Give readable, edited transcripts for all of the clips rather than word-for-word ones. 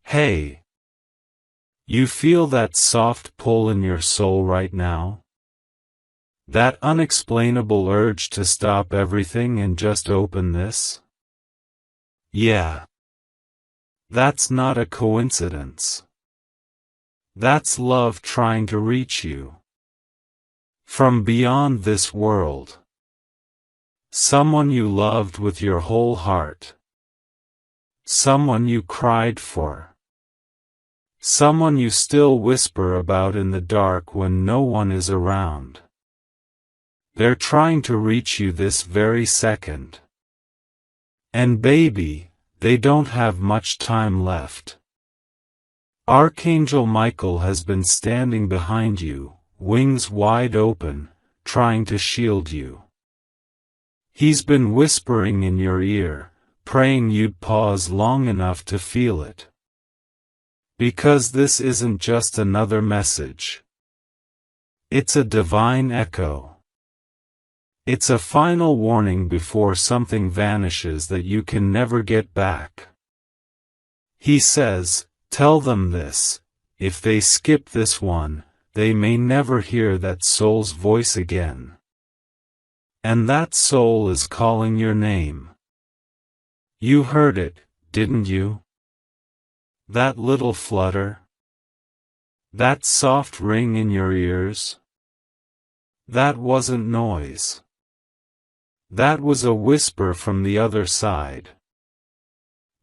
Hey, you feel that soft pull in your soul right now? That unexplainable urge to stop everything and just open this? Yeah. That's not a coincidence. That's love trying to reach you. From beyond this world. Someone you loved with your whole heart. Someone you cried for. Someone you still whisper about in the dark when no one is around. They're trying to reach you this very second. And baby, they don't have much time left. Archangel Michael has been standing behind you, wings wide open, trying to shield you. He's been whispering in your ear, praying you'd pause long enough to feel it. Because this isn't just another message. It's a divine echo. It's a final warning before something vanishes that you can never get back. He says, tell them this, if they skip this one, they may never hear that soul's voice again. And that soul is calling your name. You heard it, didn't you? That little flutter? That soft ring in your ears? That wasn't noise. That was a whisper from the other side.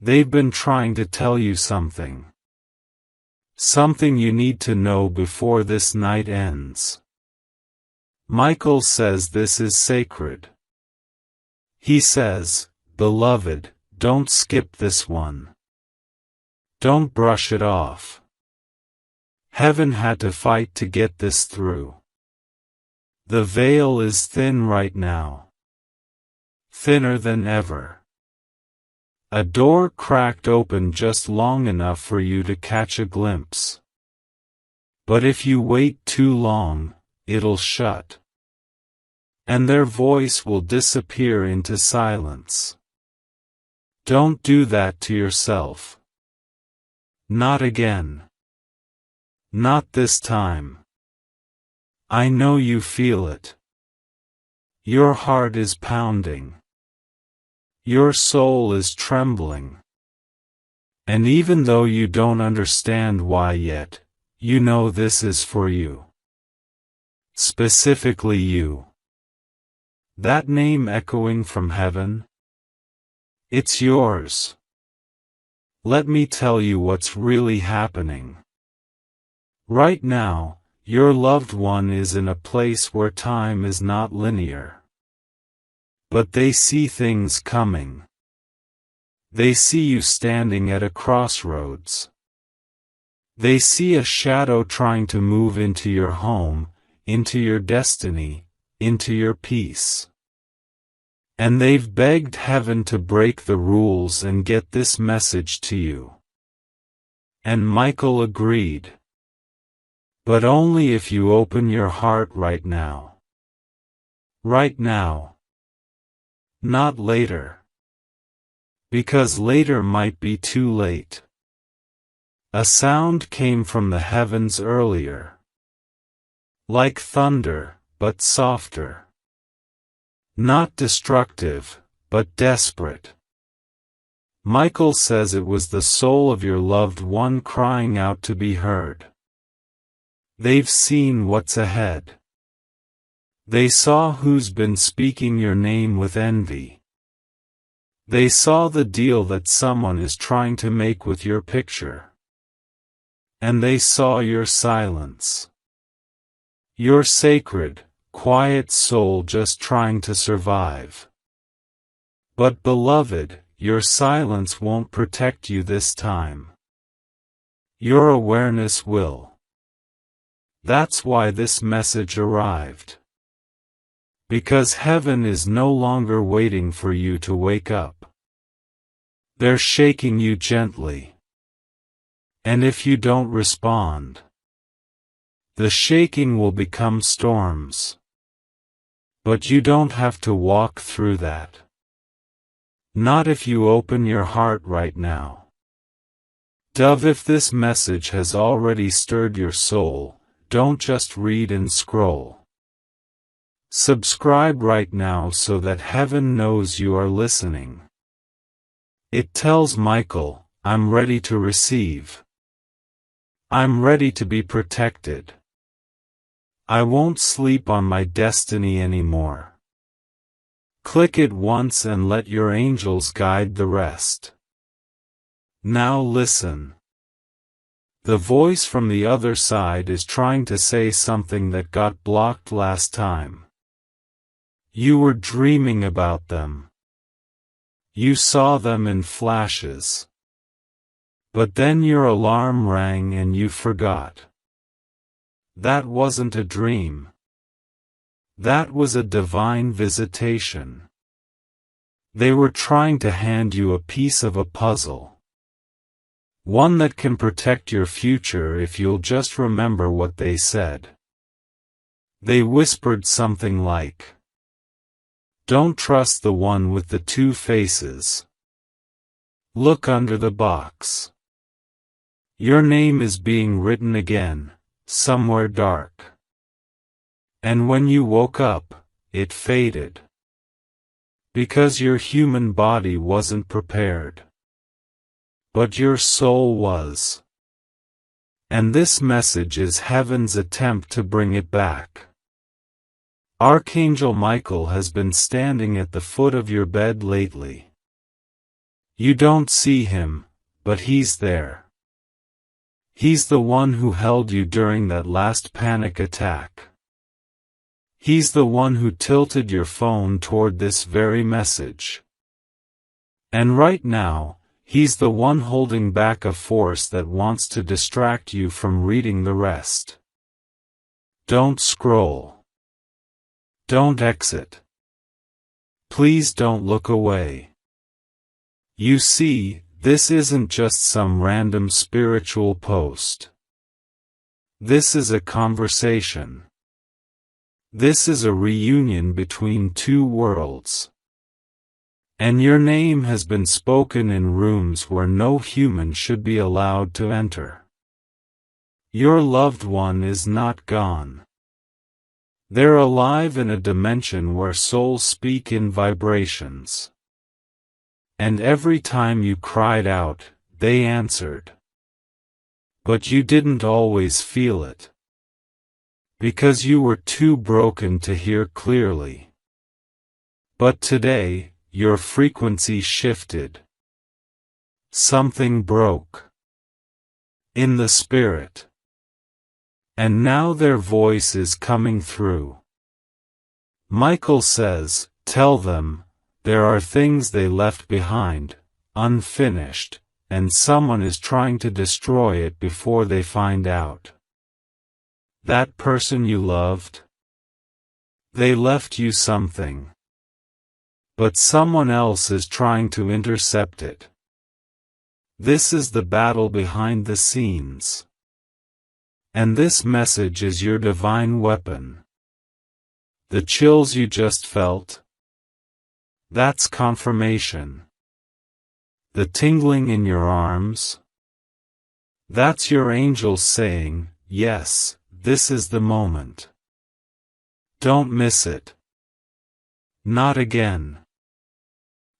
They've been trying to tell you something. Something you need to know before this night ends. Michael says this is sacred. He says, beloved, don't skip this one. Don't brush it off. Heaven had to fight to get this through. The veil is thin right now. Thinner than ever. A door cracked open just long enough for you to catch a glimpse. But if you wait too long, it'll shut. And their voice will disappear into silence. Don't do that to yourself. Not again. Not this time. I know you feel it. Your heart is pounding. Your soul is trembling. And even though you don't understand why yet, you know this is for you. Specifically you. That name echoing from heaven? It's yours. Let me tell you what's really happening. Right now, your loved one is in a place where time is not linear. But they see things coming. They see you standing at a crossroads. They see a shadow trying to move into your home, into your destiny, into your peace. And they've begged heaven to break the rules and get this message to you. And Michael agreed. But only if you open your heart right now. Right now. Not later. Because later might be too late. A sound came from the heavens earlier. Like thunder, but softer. Not destructive, but desperate. Michael says it was the soul of your loved one crying out to be heard. They've seen what's ahead. They saw who's been speaking your name with envy. They saw the deal that someone is trying to make with your picture. And they saw your silence. Your sacred, quiet soul just trying to survive. But beloved, your silence won't protect you this time. Your awareness will. That's why this message arrived. Because heaven is no longer waiting for you to wake up. They're shaking you gently. And if you don't respond, the shaking will become storms. But you don't have to walk through that. Not if you open your heart right now. Dove, if this message has already stirred your soul, don't just read and scroll. Subscribe right now so that heaven knows you are listening. It tells Michael, I'm ready to receive. I'm ready to be protected. I won't sleep on my destiny anymore. Click it once and let your angels guide the rest. Now listen. The voice from the other side is trying to say something that got blocked last time. You were dreaming about them. You saw them in flashes. But then your alarm rang and you forgot. That wasn't a dream. That was a divine visitation. They were trying to hand you a piece of a puzzle. One that can protect your future if you'll just remember what they said. They whispered something like, don't trust the one with the two faces. Look under the box. Your name is being written again, somewhere dark. And when you woke up, it faded. Because your human body wasn't prepared. But your soul was. And this message is heaven's attempt to bring it back. Archangel Michael has been standing at the foot of your bed lately. You don't see him, but he's there. He's the one who held you during that last panic attack. He's the one who tilted your phone toward this very message. And right now, he's the one holding back a force that wants to distract you from reading the rest. Don't scroll. Don't exit. Please don't look away. You see, this isn't just some random spiritual post. This is a conversation. This is a reunion between two worlds. And your name has been spoken in rooms where no human should be allowed to enter. Your loved one is not gone. They're alive in a dimension where souls speak in vibrations. And every time you cried out, they answered. But you didn't always feel it. Because you were too broken to hear clearly. But today, your frequency shifted. Something broke. In the spirit. And now their voice is coming through. Michael says, tell them, there are things they left behind, unfinished, and someone is trying to destroy it before they find out. That person you loved? They left you something. But someone else is trying to intercept it. This is the battle behind the scenes. And this message is your divine weapon. The chills you just felt? That's confirmation. The tingling in your arms? That's your angels saying, yes, this is the moment. Don't miss it. Not again.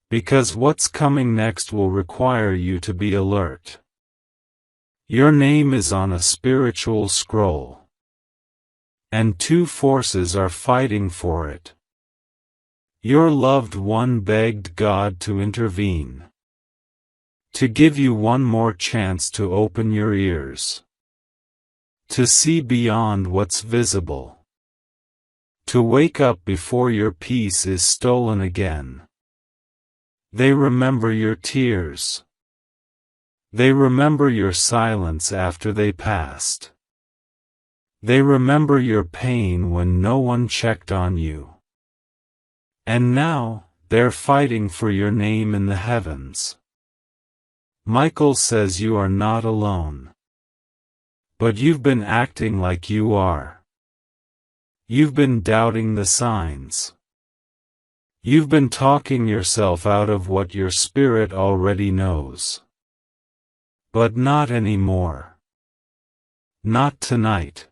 Because what's coming next will require you to be alert. Your name is on a spiritual scroll. And two forces are fighting for it. Your loved one begged God to intervene. To give you one more chance to open your ears. To see beyond what's visible. To wake up before your peace is stolen again. They remember your tears. They remember your silence after they passed. They remember your pain when no one checked on you. And now, they're fighting for your name in the heavens. Michael says you are not alone. But you've been acting like you are. You've been doubting the signs. You've been talking yourself out of what your spirit already knows. But not anymore. Not tonight.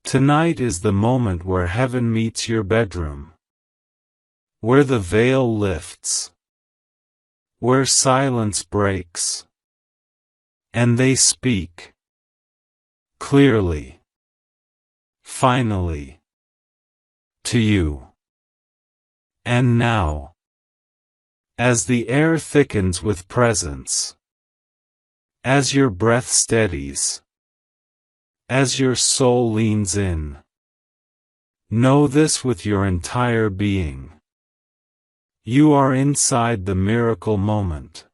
Tonight is the moment where heaven meets your bedroom. Where the veil lifts. Where silence breaks. And they speak. Clearly. Finally. To you. And now. As the air thickens with presence. As your breath steadies. As your soul leans in. Know this with your entire being. You are inside the miracle moment.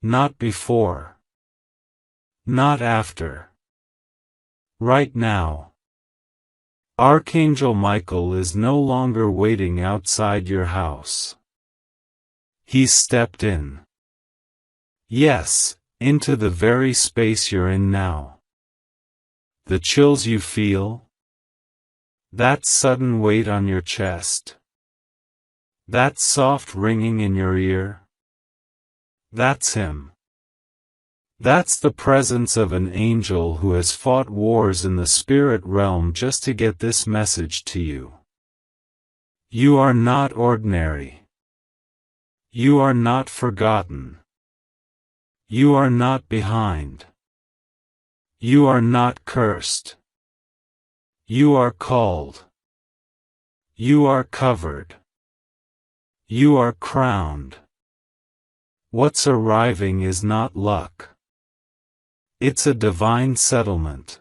Not before. Not after. Right now. Archangel Michael is no longer waiting outside your house. He's stepped in. Yes, into the very space you're in now. The chills you feel. That sudden weight on your chest. That soft ringing in your ear. That's him. That's the presence of an angel who has fought wars in the spirit realm just to get this message to you. You are not ordinary. You are not forgotten. You are not behind. You are not cursed. You are called. You are covered. You are crowned. What's arriving is not luck. It's a divine settlement.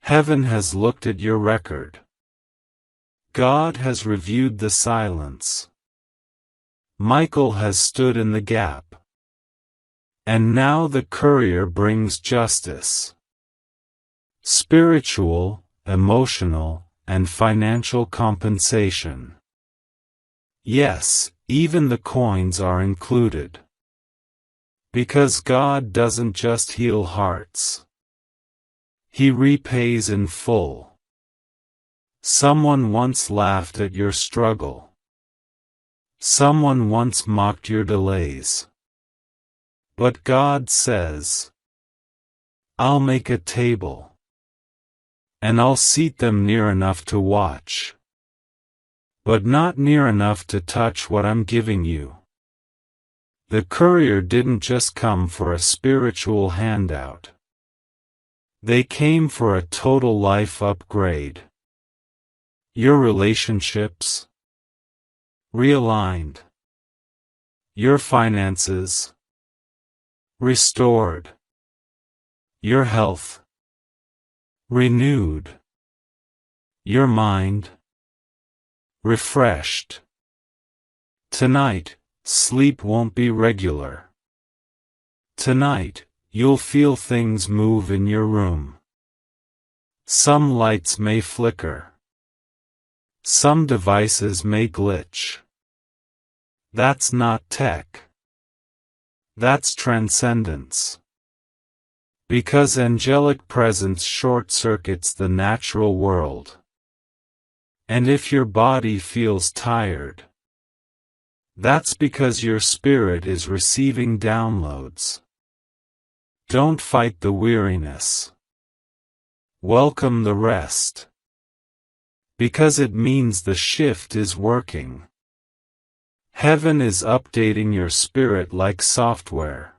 Heaven has looked at your record. God has reviewed the silence. Michael has stood in the gap. And now the courier brings justice. Spiritual, emotional, and financial compensation. Yes, even the coins are included. Because God doesn't just heal hearts. He repays in full. Someone once laughed at your struggle. Someone once mocked your delays. But God says, I'll make a table. And I'll seat them near enough to watch. But not near enough to touch what I'm giving you. The courier didn't just come for a spiritual handout. They came for a total life upgrade. Your relationships realigned. Your finances restored. Your health renewed. Your mind refreshed. Tonight, sleep won't be regular. Tonight, you'll feel things move in your room. Some lights may flicker. Some devices may glitch. That's not tech. That's transcendence. Because angelic presence short-circuits the natural world. And if your body feels tired, that's because your spirit is receiving downloads. Don't fight the weariness. Welcome the rest. Because it means the shift is working. Heaven is updating your spirit like software.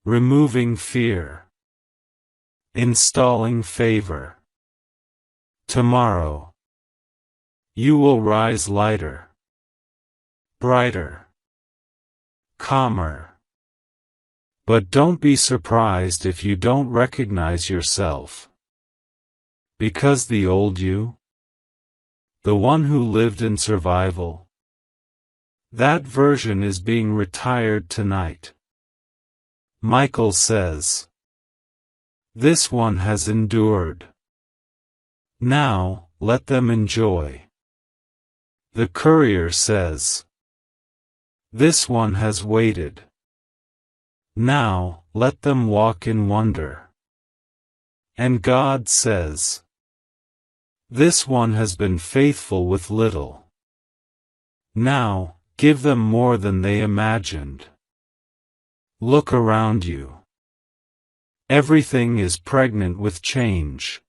Removing fear. Installing favor. Tomorrow, you will rise lighter. Brighter. Calmer. But don't be surprised if you don't recognize yourself. Because the old you, the one who lived in survival, that version is being retired tonight. Michael says, this one has endured. Now, let them enjoy. The courier says, this one has waited. Now, let them walk in wonder. And God says, this one has been faithful with little. Now, give them more than they imagined. Look around you. Everything is pregnant with change.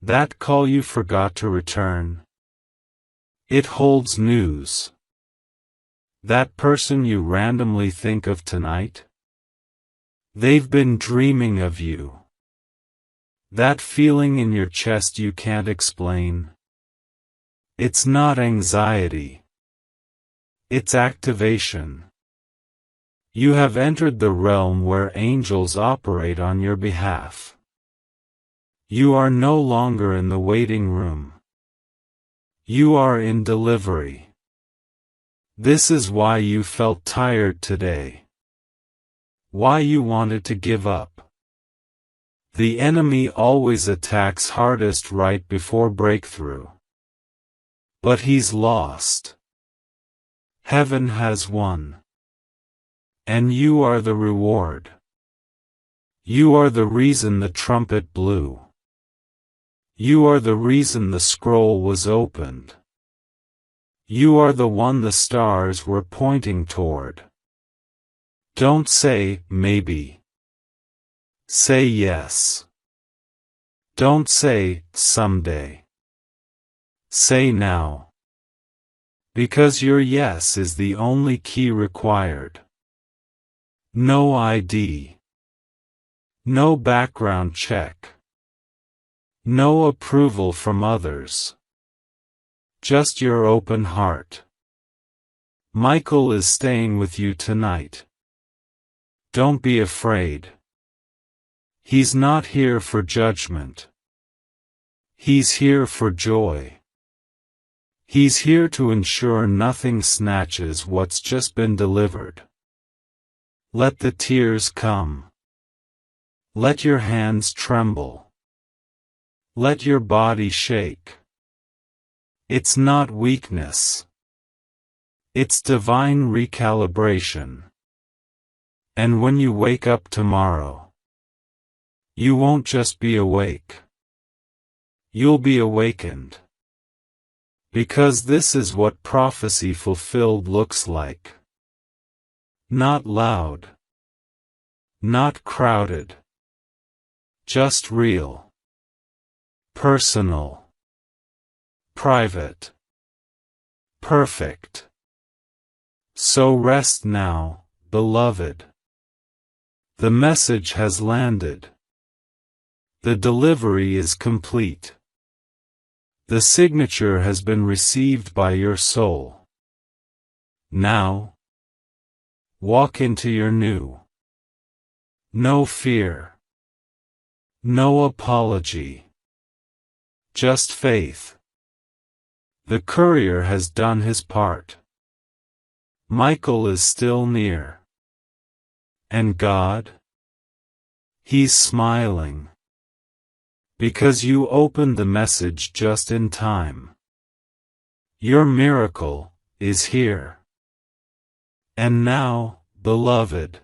That call you forgot to return. It holds news. That person you randomly think of tonight? They've been dreaming of you. That feeling in your chest you can't explain? It's not anxiety. It's activation. You have entered the realm where angels operate on your behalf. You are no longer in the waiting room. You are in delivery. This is why you felt tired today. Why you wanted to give up. The enemy always attacks hardest right before breakthrough. But he's lost. Heaven has won. And you are the reward. You are the reason the trumpet blew. You are the reason the scroll was opened. You are the one the stars were pointing toward. Don't say, maybe. Say yes. Don't say, someday. Say now. Because your yes is the only key required. No ID. No background check. No approval from others. Just your open heart. Michael is staying with you tonight. Don't be afraid. He's not here for judgment. He's here for joy. He's here to ensure nothing snatches what's just been delivered. Let the tears come. Let your hands tremble. Let your body shake. It's not weakness. It's divine recalibration. And when you wake up tomorrow, you won't just be awake. You'll be awakened. Because this is what prophecy fulfilled looks like. Not loud. Not crowded. Just real. Personal. Private. Perfect. So rest now, beloved. The message has landed. The delivery is complete. The signature has been received by your soul. Now, walk into your new. No fear. No apology. Just faith. The courier has done his part. Michael is still near. And God? He's smiling. Because you opened the message just in time. Your miracle is here. And now, beloved,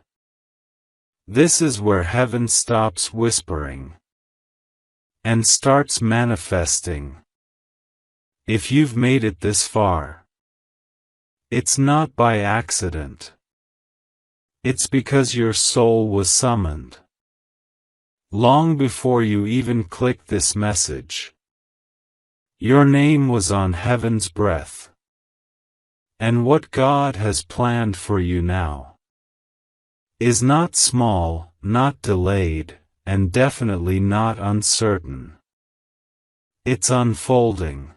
this is where heaven stops whispering and starts manifesting. If you've made it this far, it's not by accident. It's because your soul was summoned. Long before you even clicked this message, your name was on heaven's breath. And what God has planned for you now is not small, not delayed, and definitely not uncertain. It's unfolding.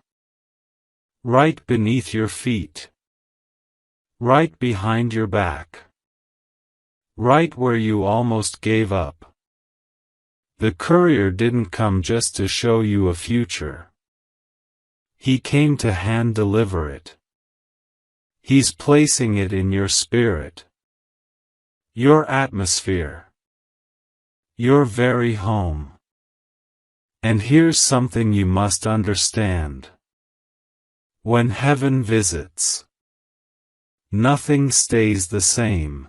Right beneath your feet. Right behind your back. Right where you almost gave up. The courier didn't come just to show you a future. He came to hand deliver it. He's placing it in your spirit. Your atmosphere. Your very home. And here's something you must understand. When heaven visits, nothing stays the same.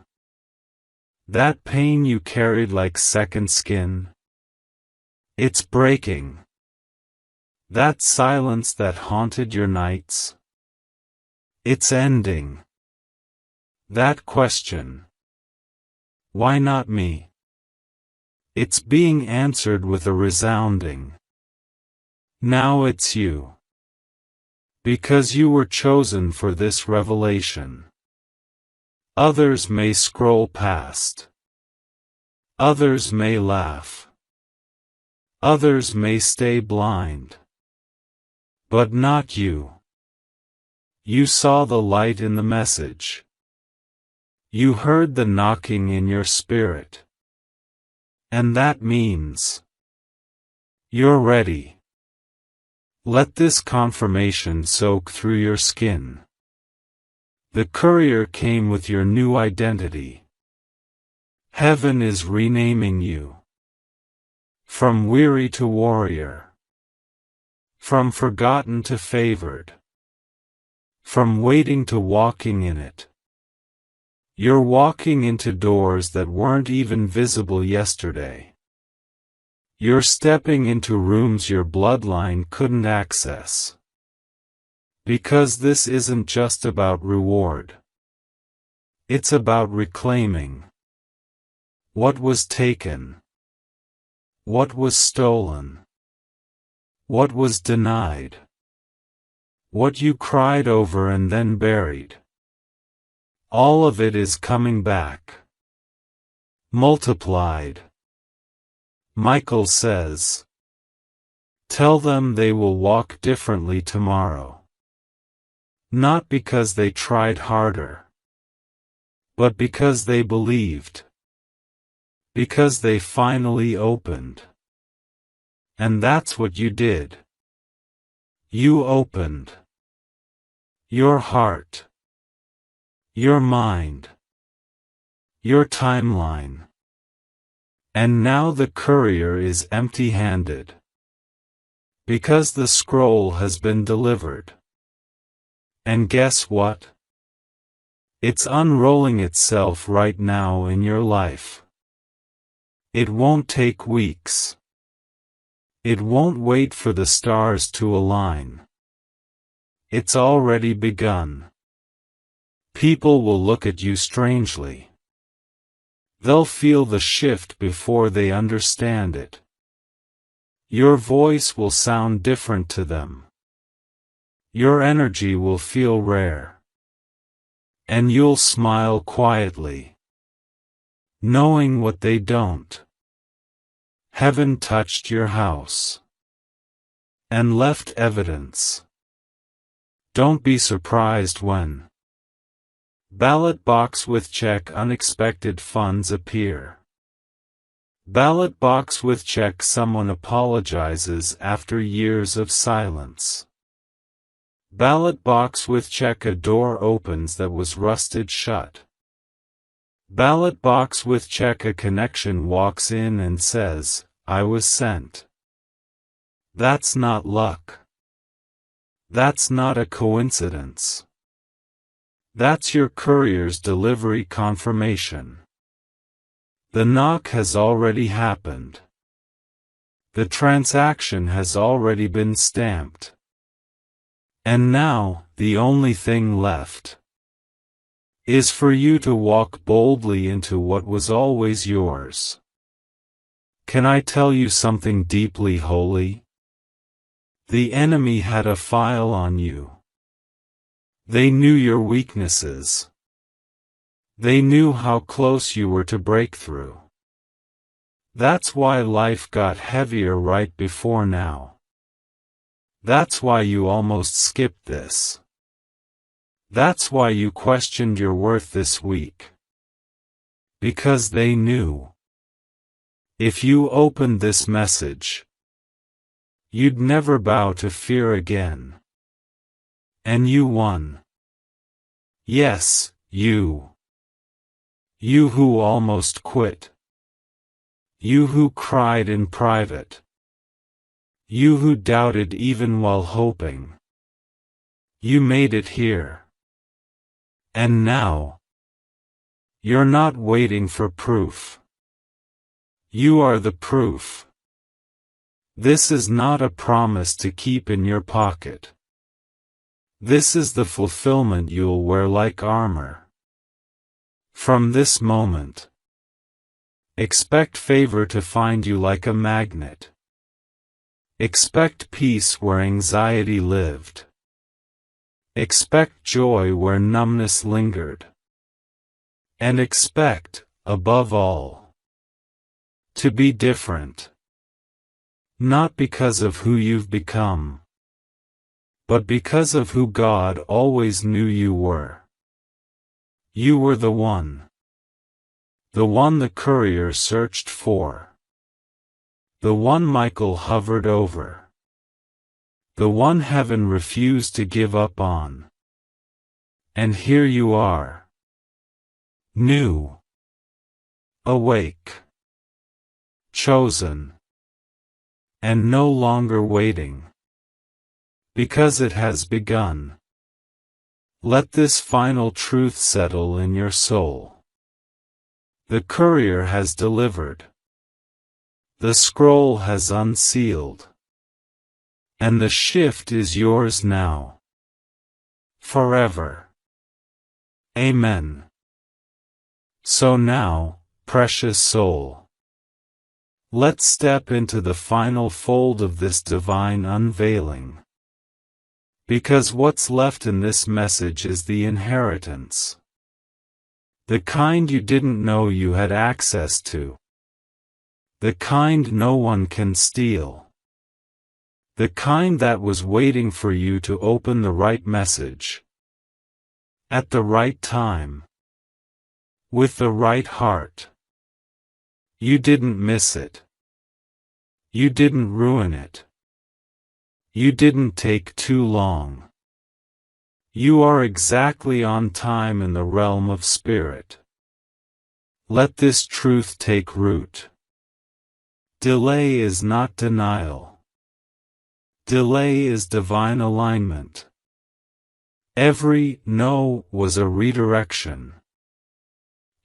That pain you carried like second skin, it's breaking. That silence that haunted your nights, it's ending. That question, Why not me? It's being answered with a resounding, now it's you. Because you were chosen for this revelation. Others may scroll past. Others may laugh. Others may stay blind. But not you. You saw the light in the message. You heard the knocking in your spirit. And that means you're ready. Let this confirmation soak through your skin. The courier came with your new identity. Heaven is renaming you. From weary to warrior. From forgotten to favored. From waiting to walking in it. You're walking into doors that weren't even visible yesterday. You're stepping into rooms your bloodline couldn't access. Because this isn't just about reward. It's about reclaiming what was taken, what was stolen, what was denied, what you cried over and then buried. All of it is coming back. Multiplied. Michael says, tell them they will walk differently tomorrow. Not because they tried harder, but because they believed. Because they finally opened. And that's what you did. You opened. Your heart. Your mind. Your timeline. And now the courier is empty-handed. Because the scroll has been delivered. And guess what? It's unrolling itself right now in your life. It won't take weeks. It won't wait for the stars to align. It's already begun. People will look at you strangely. They'll feel the shift before they understand it. Your voice will sound different to them. Your energy will feel rare. And you'll smile quietly, knowing what they don't. Heaven touched your house and left evidence. Don't be surprised when ballot box with check unexpected funds appear. Ballot box with check someone apologizes after years of silence. Ballot box with check a door opens that was rusted shut. Ballot box with check a connection walks in and says, I was sent. That's not luck. That's not a coincidence. That's your courier's delivery confirmation. The knock has already happened. The transaction has already been stamped. And now, the only thing left is for you to walk boldly into what was always yours. Can I tell you something deeply holy? The enemy had a file on you. They knew your weaknesses. They knew how close you were to breakthrough. That's why life got heavier right before now. That's why you almost skipped this. That's why you questioned your worth this week. Because they knew. If you opened this message, you'd never bow to fear again. And you won. Yes, you. You who almost quit. You who cried in private. You who doubted even while hoping. You made it here. And now, you're not waiting for proof. You are the proof. This is not a promise to keep in your pocket. This is the fulfillment you'll wear like armor. From this moment, Expect favor to find you like a magnet. Expect peace where anxiety lived. Expect joy where numbness lingered. And expect, above all, to be different. Not because of who you've become, but because of who God always knew you were. You were the one the courier searched for, the one Michael hovered over, the one heaven refused to give up on. And here you are, new, awake, chosen, and no longer waiting, because it has begun. Let this final truth settle in your soul. The courier has delivered. The scroll has unsealed. And the shift is yours now. Forever. Amen. So now, precious soul, let's step into the final fold of this divine unveiling. Because what's left in this message is the inheritance. The kind you didn't know you had access to. The kind no one can steal. The kind that was waiting for you to open the right message. At the right time. With the right heart. You didn't miss it. You didn't ruin it. You didn't take too long. You are exactly on time in the realm of spirit. Let this truth take root. Delay is not denial. Delay is divine alignment. Every no was a redirection.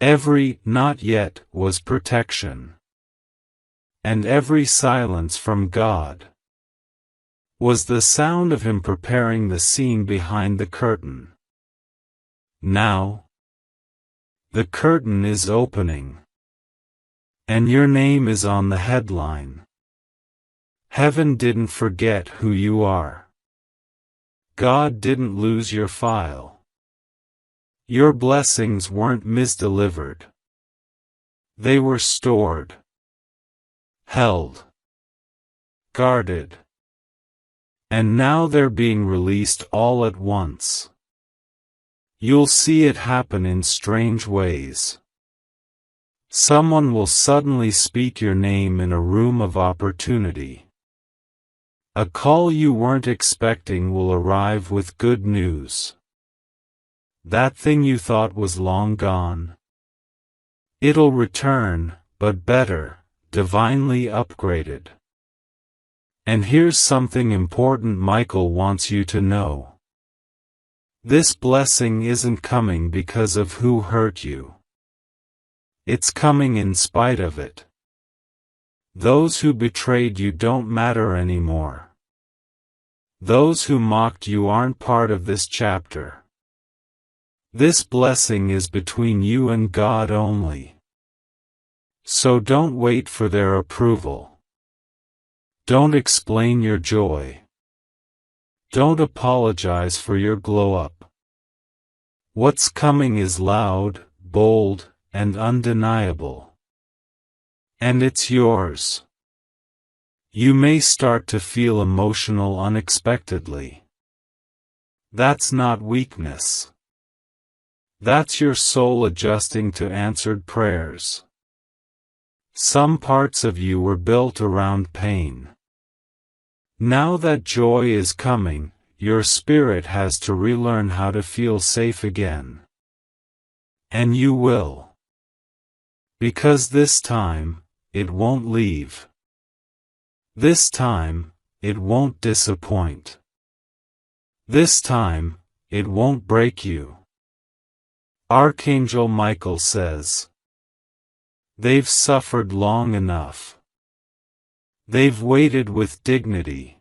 Every not yet was protection. And every silence from God was the sound of Him preparing the scene behind the curtain. Now, the curtain is opening. And your name is on the headline. Heaven didn't forget who you are. God didn't lose your file. Your blessings weren't misdelivered. They were stored, held, guarded. And now they're being released all at once. You'll see it happen in strange ways. Someone will suddenly speak your name in a room of opportunity. A call you weren't expecting will arrive with good news. That thing you thought was long gone. It'll return, but better, divinely upgraded. And here's something important Michael wants you to know. This blessing isn't coming because of who hurt you. It's coming in spite of it. Those who betrayed you don't matter anymore. Those who mocked you aren't part of this chapter. This blessing is between you and God only. So don't wait for their approval. Don't explain your joy. Don't apologize for your glow-up. What's coming is loud, bold, and undeniable. And it's yours. You may start to feel emotional unexpectedly. That's not weakness. That's your soul adjusting to answered prayers. Some parts of you were built around pain. Now that joy is coming, your spirit has to relearn how to feel safe again. And you will. Because this time, it won't leave. This time, it won't disappoint. This time, it won't break you. Archangel Michael says, they've suffered long enough. They've waited with dignity.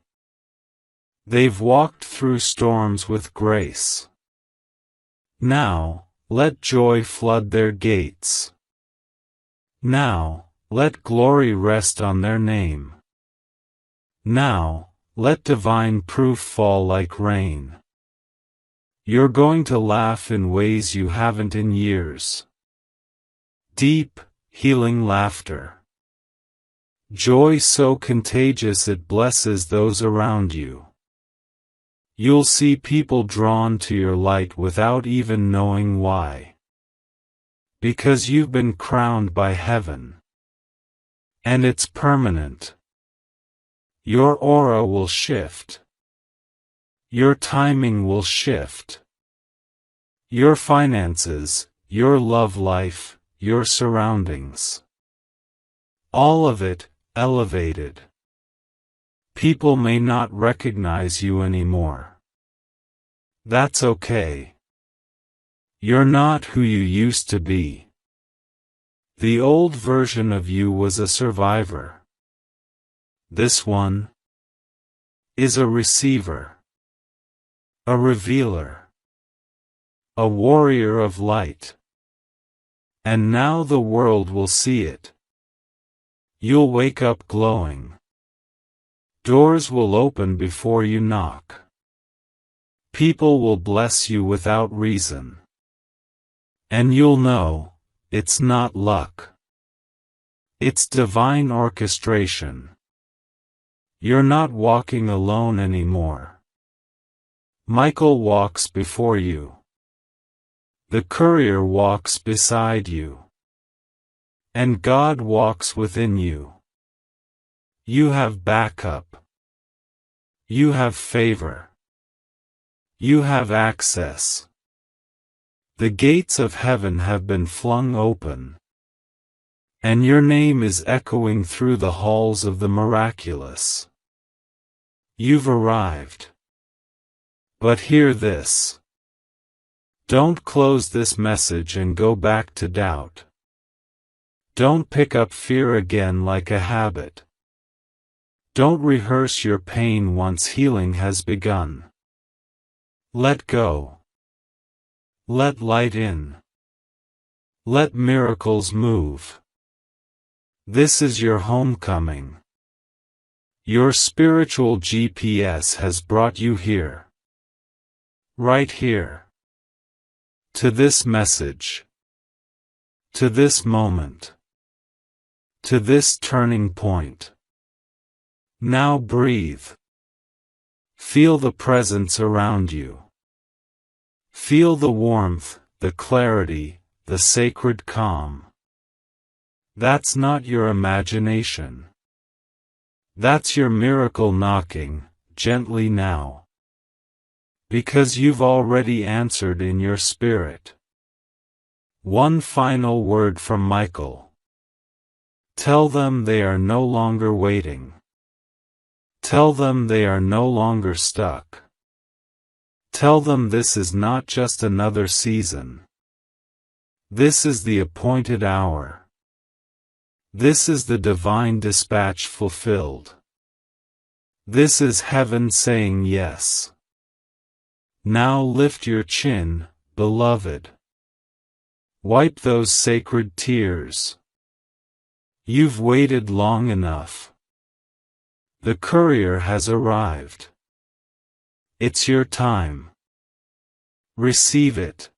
They've walked through storms with grace. Now, let joy flood their gates. Now, let glory rest on their name. Now, let divine proof fall like rain. You're going to laugh in ways you haven't in years. Deep, healing laughter. Joy so contagious it blesses those around you. You'll see people drawn to your light without even knowing why. Because you've been crowned by heaven. And it's permanent. Your aura will shift. Your timing will shift. Your finances, your love life, your surroundings. All of it, elevated. People may not recognize you anymore. That's okay. You're not who you used to be. The old version of you was a survivor. This one is a receiver. A revealer. A warrior of light. And now the world will see it. You'll wake up glowing. Doors will open before you knock. People will bless you without reason. And you'll know, it's not luck. It's divine orchestration. You're not walking alone anymore. Michael walks before you. The courier walks beside you. And God walks within you. You have backup. You have favor. You have access. The gates of heaven have been flung open. And your name is echoing through the halls of the miraculous. You've arrived. But hear this. Don't close this message and go back to doubt. Don't pick up fear again like a habit. Don't rehearse your pain once healing has begun. Let go. Let light in. Let miracles move. This is your homecoming. Your spiritual GPS has brought you here. Right here. To this message. To this moment. To this turning point. Now breathe. Feel the presence around you. Feel the warmth, the clarity, the sacred calm. That's not your imagination. That's your miracle knocking, gently now. Because you've already answered in your spirit. One final word from Michael. Tell them they are no longer waiting. Tell them they are no longer stuck. Tell them this is not just another season. This is the appointed hour. This is the divine dispatch fulfilled. This is heaven saying yes. Now lift your chin, beloved. Wipe those sacred tears. You've waited long enough. The courier has arrived. It's your time. Receive it.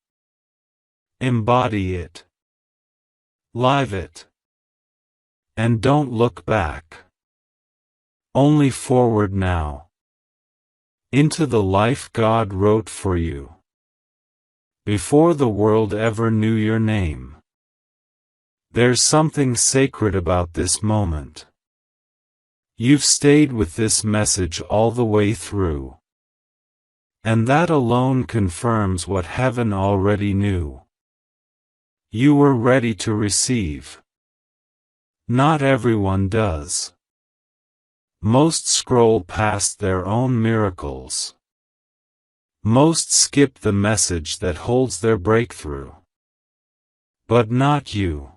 Embody it. Live it. And don't look back. Only forward now. Into the life God wrote for you. Before the world ever knew your name. There's something sacred about this moment. You've stayed with this message all the way through. And that alone confirms what heaven already knew. You were ready to receive. Not everyone does. Most scroll past their own miracles. Most skip the message that holds their breakthrough. But not you.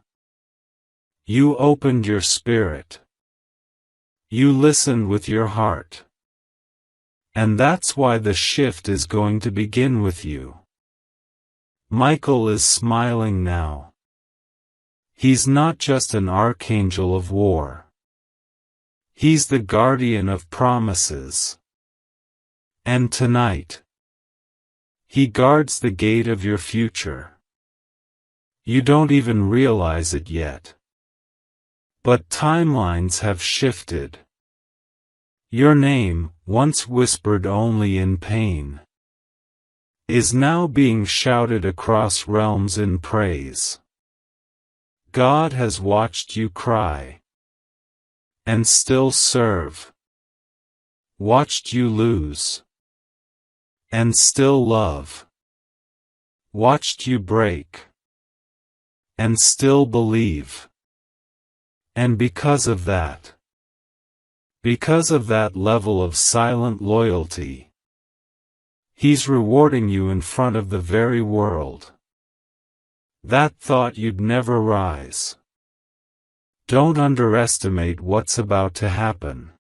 You opened your spirit. You listened with your heart. And that's why the shift is going to begin with you. Michael is smiling now. He's not just an archangel of war. He's the guardian of promises. And tonight, He guards the gate of your future. You don't even realize it yet. But timelines have shifted. Your name, once whispered only in pain, is now being shouted across realms in praise. God has watched you cry and still serve, watched you lose and still love, watched you break and still believe. And because of that level of silent loyalty, He's rewarding you in front of the very world that thought you'd never rise. Don't underestimate what's about to happen.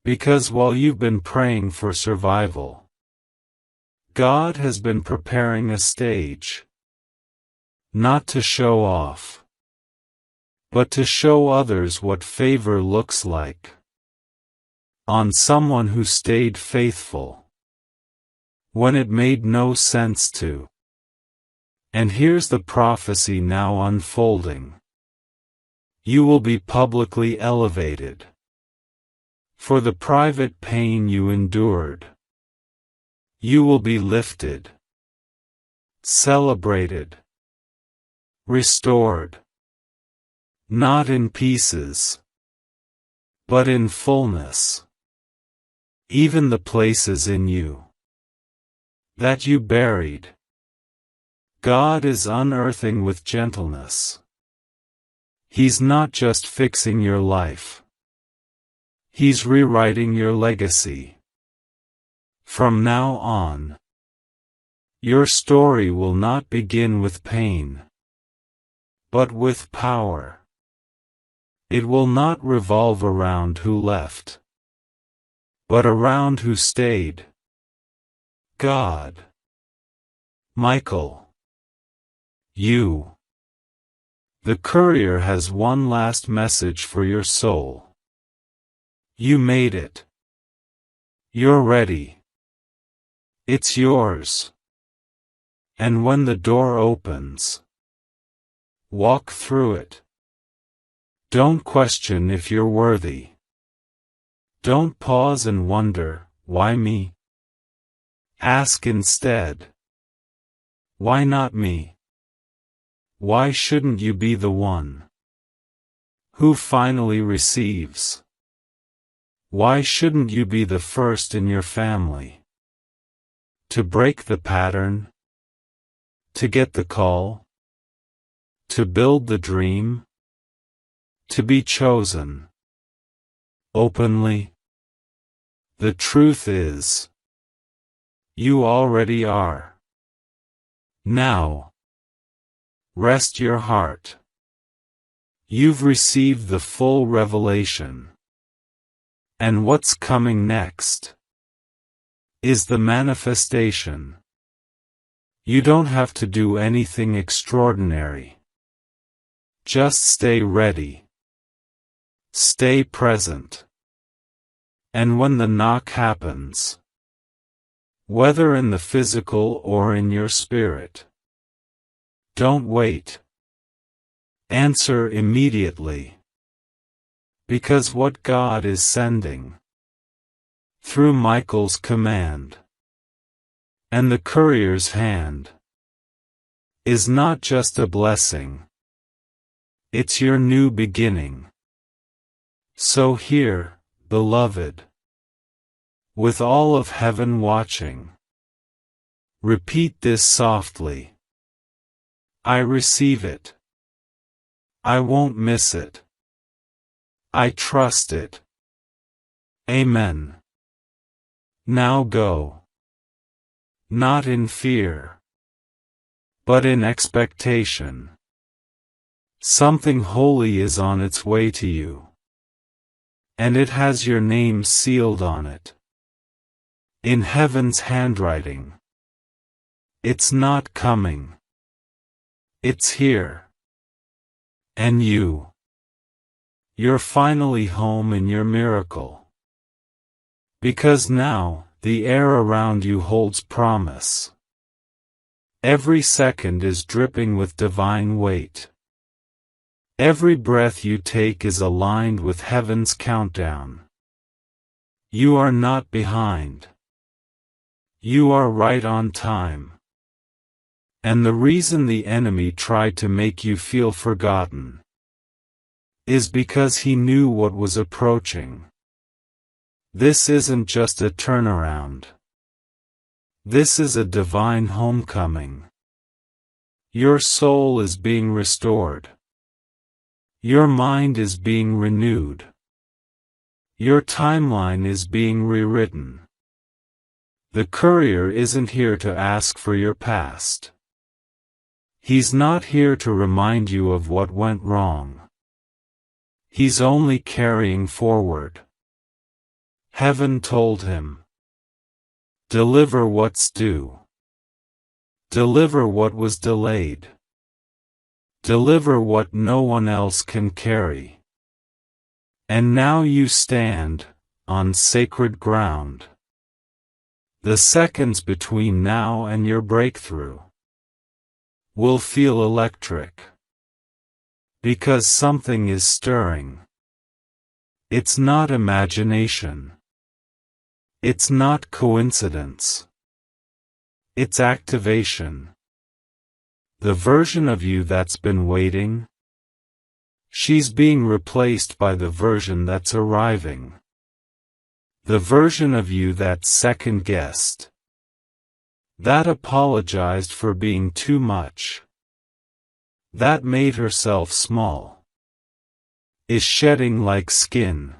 Because while you've been praying for survival, God has been preparing a stage. Not to show off, but to show others what favor looks like. On someone who stayed faithful when it made no sense to. And here's the prophecy now unfolding. You will be publicly elevated for the private pain you endured. You will be lifted, celebrated, restored, not in pieces, but in fullness. Even the places in you that you buried, God is unearthing with gentleness. He's not just fixing your life. He's rewriting your legacy. From now on, your story will not begin with pain, but with power. It will not revolve around who left, but around who stayed. God. Michael. You. The courier has one last message for your soul. You made it. You're ready. It's yours. And when the door opens, walk through it. Don't question if you're worthy. Don't pause and wonder, why me? Ask instead, why not me? Why shouldn't you be the one who finally receives? Why shouldn't you be the first in your family to break the pattern, to get the call, to build the dream, to be chosen openly? The truth is, you already are. Now, rest your heart. You've received the full revelation. And what's coming next is the manifestation. You don't have to do anything extraordinary. Just stay ready. Stay present. And when the knock happens, whether in the physical or in your spirit, don't wait. Answer immediately. Because what God is sending, through Michael's command and the courier's hand, is not just a blessing. It's your new beginning. So here, beloved, with all of heaven watching, repeat this softly. I receive it. I won't miss it. I trust it. Amen. Now go. Not in fear, but in expectation. Something holy is on its way to you. And it has your name sealed on it. In heaven's handwriting. It's not coming. It's here. And you're finally home in your miracle. Because now, the air around you holds promise. Every second is dripping with divine weight. Every breath you take is aligned with heaven's countdown. You are not behind. You are right on time. And the reason the enemy tried to make you feel forgotten is because he knew what was approaching. This isn't just a turnaround. This is a divine homecoming. Your soul is being restored. Your mind is being renewed. Your timeline is being rewritten. The courier isn't here to ask for your past. He's not here to remind you of what went wrong. He's only carrying forward. Heaven told him, "Deliver what's due. Deliver what was delayed. Deliver what no one else can carry." And now you stand on sacred ground. The seconds between now and your breakthrough will feel electric. Because something is stirring. It's not imagination. It's not coincidence. It's activation. The version of you that's been waiting, she's being replaced by the version that's arriving. The version of you that's second-guessed, that apologized for being too much, that made herself small, is shedding like skin.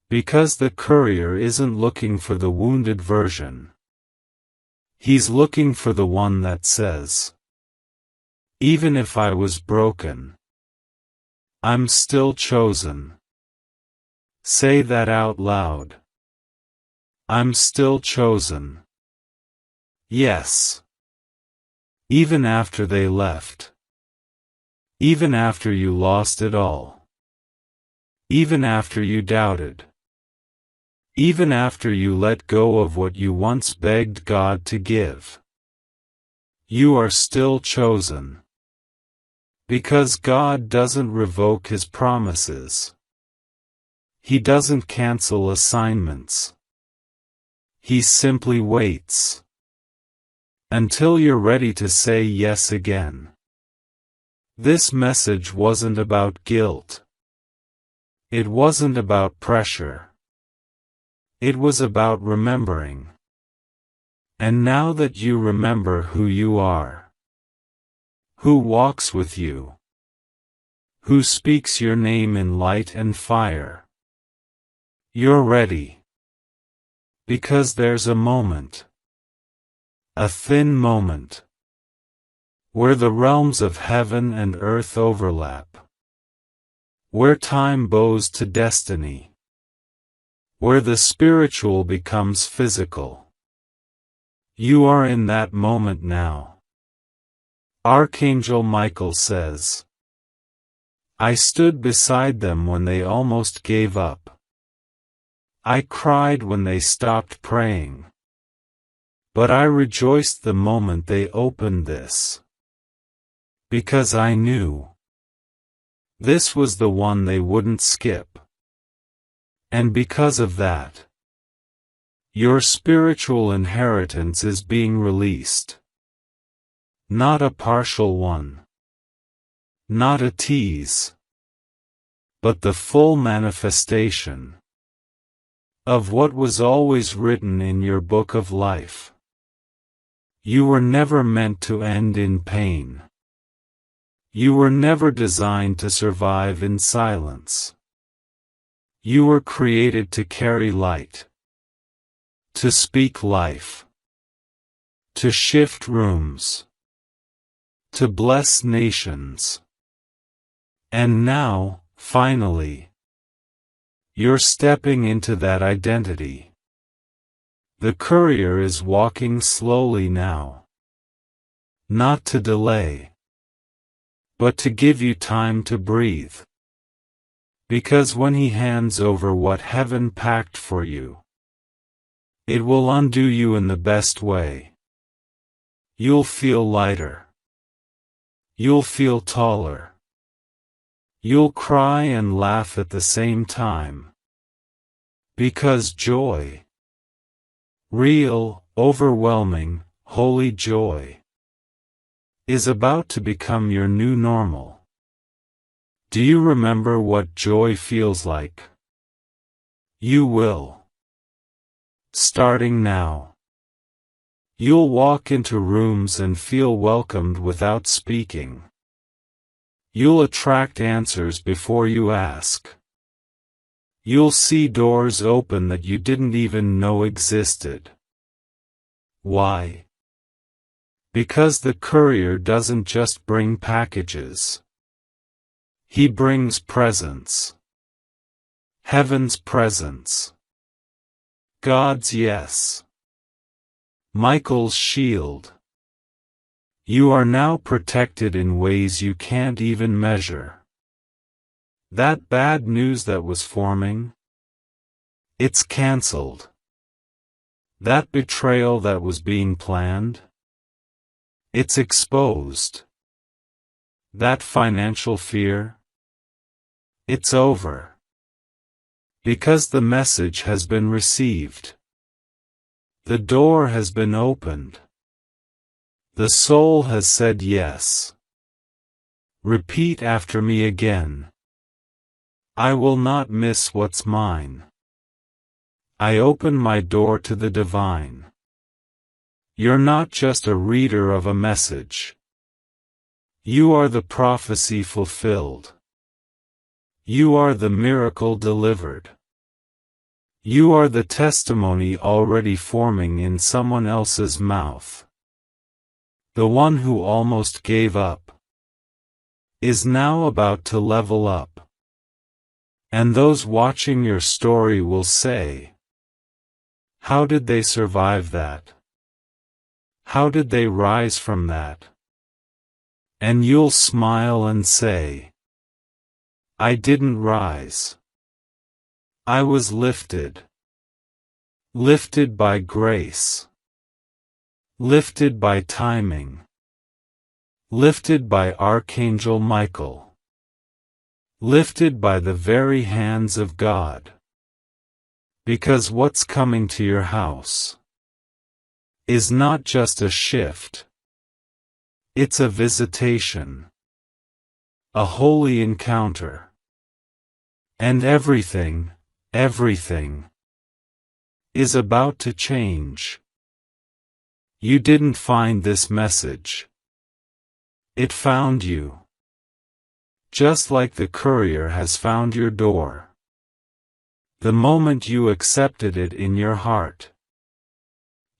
Because the courier isn't looking for the wounded version. He's looking for the one that says, "Even if I was broken, I'm still chosen." Say that out loud. I'm still chosen. Yes. Even after they left. Even after you lost it all. Even after you doubted. Even after you let go of what you once begged God to give. You are still chosen. Because God doesn't revoke His promises. He doesn't cancel assignments. He simply waits. Until you're ready to say yes again. This message wasn't about guilt. It wasn't about pressure. It was about remembering. And now that you remember who you are, who walks with you, who speaks your name in light and fire, you're ready. Because there's a moment, a thin moment, where the realms of heaven and earth overlap, where time bows to destiny, where the spiritual becomes physical. You are in that moment now. Archangel Michael says, "I stood beside them when they almost gave up. I cried when they stopped praying. But I rejoiced the moment they opened this. Because I knew this was the one they wouldn't skip. And because of that, your spiritual inheritance is being released. Not a partial one. Not a tease. But the full manifestation of what was always written in your book of life. You were never meant to end in pain. You were never designed to survive in silence. You were created to carry light. To speak life. To shift rooms. To bless nations. And now, finally, you're stepping into that identity. The courier is walking slowly now. Not to delay, but to give you time to breathe. Because when He hands over what heaven packed for you, it will undo you in the best way. You'll feel lighter. You'll feel taller. You'll cry and laugh at the same time. Because joy, real, overwhelming, holy joy, is about to become your new normal. Do you remember what joy feels like? You will. Starting now. You'll walk into rooms and feel welcomed without speaking. You'll attract answers before you ask. You'll see doors open that you didn't even know existed. Why? Because the courier doesn't just bring packages. He brings presents. Heaven's presence. God's yes. Michael's shield. You are now protected in ways you can't even measure. That bad news that was forming? It's cancelled. That betrayal that was being planned? It's exposed. That financial fear? It's over. Because the message has been received. The door has been opened. The soul has said yes. Repeat after me again. I will not miss what's mine. I open my door to the divine. You're not just a reader of a message. You are the prophecy fulfilled. You are the miracle delivered. You are the testimony already forming in someone else's mouth. The one who almost gave up is now about to level up. And those watching your story will say, how did they survive that? How did they rise from that? And you'll smile and say, I didn't rise. I was lifted. Lifted by grace. Lifted by timing. Lifted by Archangel Michael. Lifted by the very hands of God. Because what's coming to your house is not just a shift. It's a visitation. A holy encounter. And everything is about to change. You didn't find this message. It found you. Just like the courier has found your door. The moment you accepted it in your heart.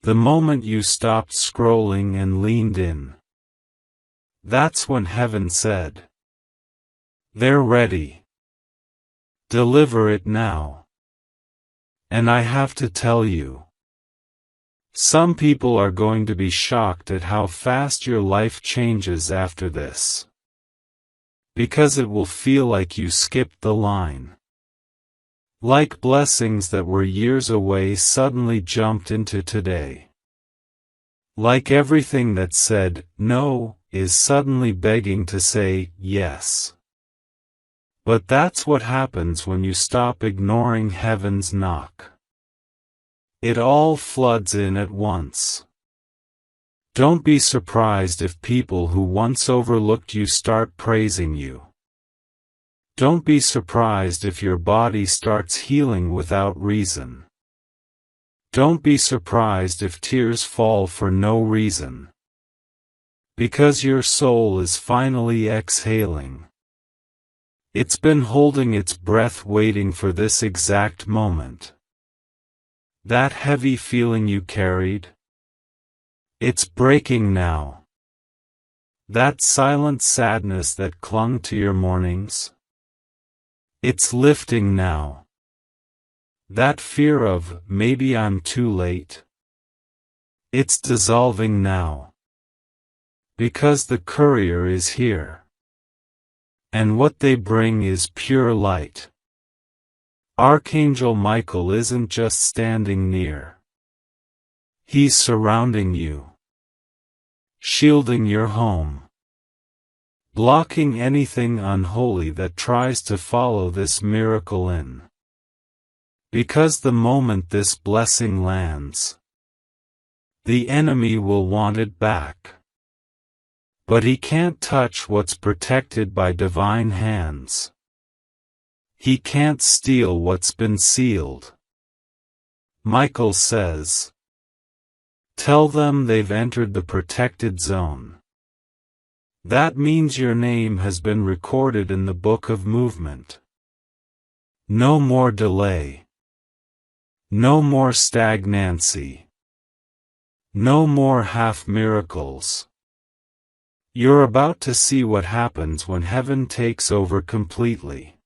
The moment you stopped scrolling and leaned in. That's when heaven said, they're ready. Deliver it now. And I have to tell you, some people are going to be shocked at how fast your life changes after this. Because it will feel like you skipped the line. Like blessings that were years away suddenly jumped into today. Like everything that said no is suddenly begging to say yes. But that's what happens when you stop ignoring heaven's knock. It all floods in at once. Don't be surprised if people who once overlooked you start praising you. Don't be surprised if your body starts healing without reason. Don't be surprised if tears fall for no reason. Because your soul is finally exhaling. It's been holding its breath waiting for this exact moment. That heavy feeling you carried? It's breaking now. That silent sadness that clung to your mornings? It's lifting now. That fear of, maybe I'm too late? It's dissolving now. Because the courier is here. And what they bring is pure light. Archangel Michael isn't just standing near. He's surrounding you, shielding your home, blocking anything unholy that tries to follow this miracle in. Because the moment this blessing lands, the enemy will want it back. But he can't touch what's protected by divine hands. He can't steal what's been sealed. Michael says, "Tell them they've entered the protected zone." That means your name has been recorded in the book of movement. No more delay. No more stagnancy. No more half miracles. You're about to see what happens when heaven takes over completely.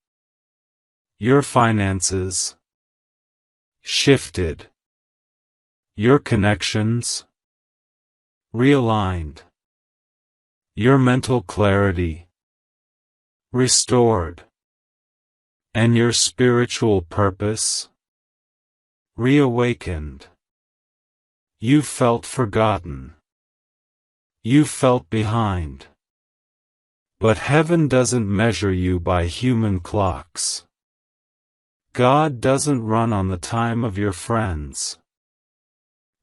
Your finances shifted. Your connections realigned. Your mental clarity restored. And your spiritual purpose reawakened. You felt forgotten. You felt behind. But heaven doesn't measure you by human clocks. God doesn't run on the time of your friends.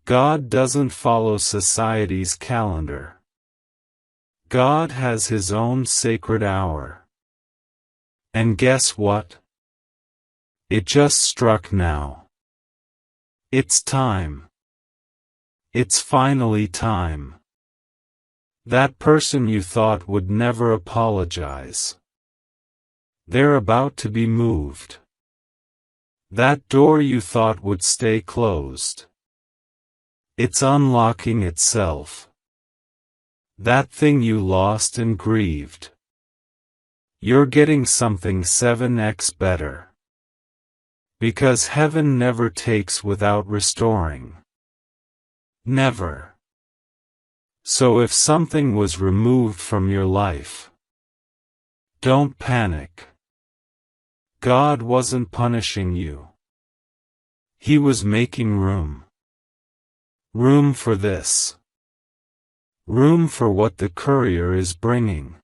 God doesn't follow society's calendar. God has His own sacred hour. And guess what? It just struck now. It's time. It's finally time. That person you thought would never apologize. They're about to be moved. That door you thought would stay closed. It's unlocking itself. That thing you lost and grieved. You're getting something 7x better. Because heaven never takes without restoring. Never. So if something was removed from your life, don't panic. God wasn't punishing you. He was making room. Room for this. Room for what the courier is bringing.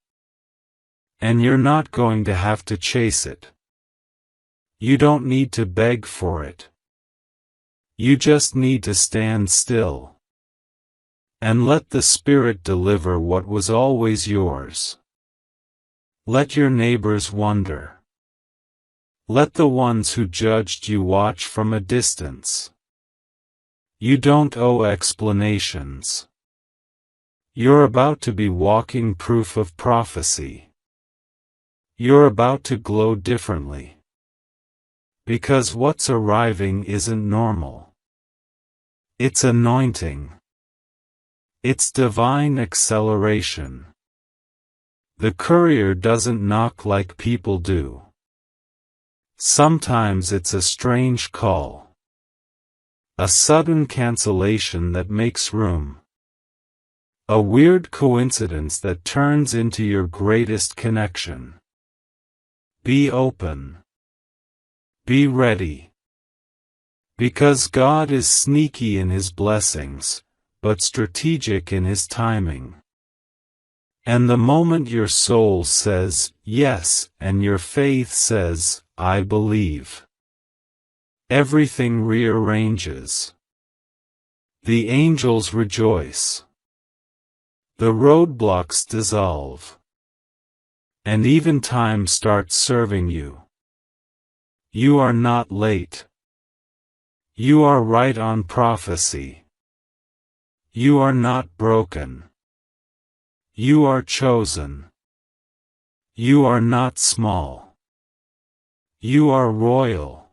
And you're not going to have to chase it. You don't need to beg for it. You just need to stand still. And let the Spirit deliver what was always yours. Let your neighbors wonder. Let the ones who judged you watch from a distance. You don't owe explanations. You're about to be walking proof of prophecy. You're about to glow differently. Because what's arriving isn't normal. It's anointing. It's divine acceleration. The courier doesn't knock like people do. Sometimes it's a strange call. A sudden cancellation that makes room. A weird coincidence that turns into your greatest connection. Be open. Be ready. Because God is sneaky in His blessings, but strategic in His timing. And the moment your soul says, yes, and your faith says, I believe, everything rearranges. The angels rejoice. The roadblocks dissolve. And even time starts serving you. You are not late. You are right on prophecy. You are not broken. You are chosen. You are not small. You are royal.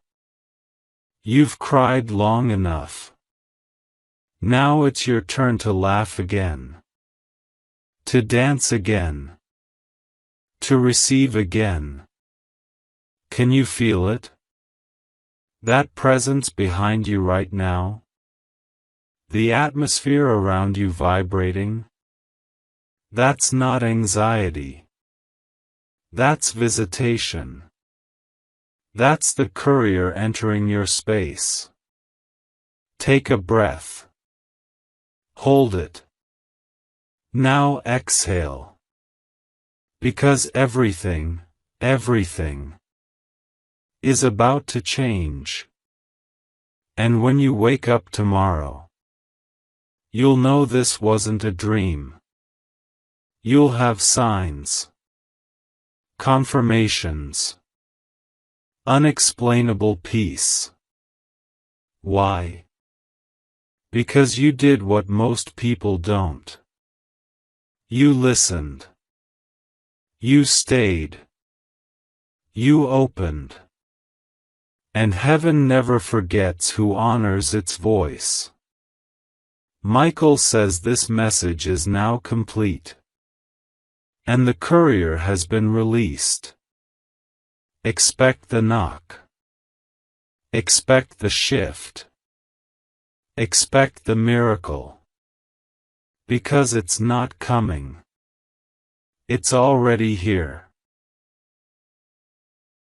You've cried long enough. Now it's your turn to laugh again. To dance again. To receive again. Can you feel it? That presence behind you right now? The atmosphere around you vibrating? That's not anxiety. That's visitation. That's the courier entering your space. Take a breath. Hold it. Now exhale. Because everything is about to change. And when you wake up tomorrow, you'll know this wasn't a dream. You'll have signs, confirmations, unexplainable peace. Why? Because you did what most people don't. You listened. You stayed. You opened. And heaven never forgets who honors its voice. Michael says this message is now complete. And the courier has been released. Expect the knock. Expect the shift. Expect the miracle. Because it's not coming. It's already here.